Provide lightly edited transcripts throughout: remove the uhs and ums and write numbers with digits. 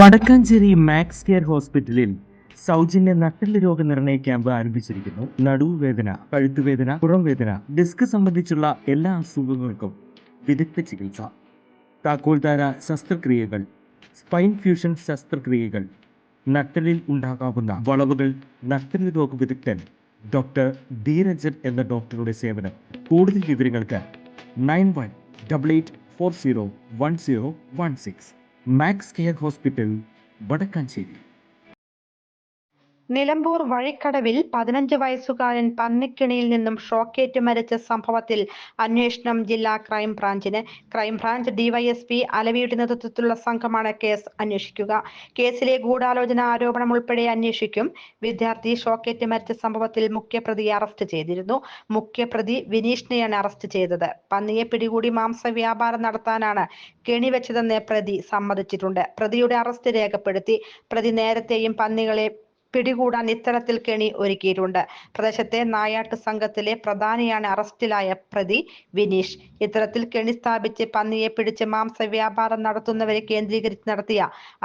Vadakkanchery max care ഹോസ്പിറ്റലിൽ സൗജന്യ നട്ടെല്ല് രോഗനിർണയ ക്യാമ്പ് ആരംഭിച്ചിരിക്കുന്നു. നടുവേദന, കഴുത്തുവേദന, പുറംവേദന, ഡിസ്ക് സംബന്ധിച്ചുള്ള എല്ലാ അസുഖങ്ങൾക്കും വിദഗ്ധ ചികിത്സ, താക്കോൽദാര ശസ്ത്രക്രിയകൾ, സ്പൈൻ ഫ്യൂഷൻ ശസ്ത്രക്രിയകൾ, നട്ടെല്ലിൽ ഉണ്ടാകാവുന്ന വളവുകൾ, നട്ടെല്ല് രോഗ വിദഗ്ധൻ ഡോക്ടർ ധീരജൻ എന്ന ഡോക്ടറുടെ സേവനം. കൂടുതൽ വിവരങ്ങൾക്ക് 9188401016. Max Care hospital, Vadakkanchery. Nilambur വഴിക്കടവിൽ 15 വയസ്സുകാരൻ പന്നിക്കിണിയിൽ നിന്നും ഷോക്കേറ്റ് മരിച്ച സംഭവത്തിൽ അന്വേഷണം ജില്ലാ ക്രൈംബ്രാഞ്ചിന്. ക്രൈംബ്രാഞ്ച് ഡിവൈഎസ്പി അലവിയുടെ നേതൃത്വത്തിലുള്ള സംഘമാണ് കേസ് അന്വേഷിക്കുക. കേസിലെ ഗൂഢാലോചന ആരോപണം ഉൾപ്പെടെ അന്വേഷിക്കും. വിദ്യാർത്ഥി ഷോക്കേറ്റ് മരിച്ച സംഭവത്തിൽ മുഖ്യപ്രതിയെ അറസ്റ്റ് ചെയ്തിരുന്നു. മുഖ്യപ്രതി വിനീഷിനെയാണ് അറസ്റ്റ് ചെയ്തത്. പന്നിയെ പിടികൂടി മാംസവ്യാപാരം നടത്താനാണ് കെണിവെച്ചതെന്ന് പ്രതി സമ്മതിച്ചിട്ടുണ്ട്. പ്രതിയുടെ അറസ്റ്റ് രേഖപ്പെടുത്തി. പ്രതി നേരത്തെയും പന്നികളെ പിടികൂടാൻ ഇത്തരത്തിൽ കെണി ഒരുക്കിയിട്ടുണ്ട്. പ്രദേശത്തെ നായാട്ട് സംഘത്തിലെ പ്രധാനിയാണ് അറസ്റ്റിലായ പ്രതി വിനീഷ്. ഇത്തരത്തിൽ കെണി സ്ഥാപിച്ച് പന്നിയെ പിടിച്ച് മാംസവ്യാപാരം നടത്തുന്നവരെ കേന്ദ്രീകരിച്ച് നടത്തിയ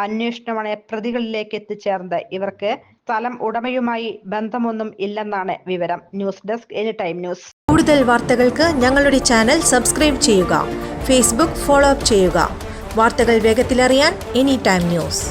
അന്വേഷണമാണ് പ്രതികളിലേക്ക് എത്തിച്ചേർന്നത്. ഇവർക്ക് സ്ഥലം ഉടമയുമായി ബന്ധമൊന്നും ഇല്ലെന്നാണ് വിവരം. News desk any time news. കൂടുതൽ വാർത്തകൾക്ക് ഞങ്ങളുടെ ചാനൽ സബ്സ്ക്രൈബ് ചെയ്യുക. ഫേസ്ബുക്ക് ഫോളോ അപ്പ് ചെയ്യുക. വാർത്തകൾ വേഗത്തിലറിയാൻ എനി ടൈം ന്യൂസ്.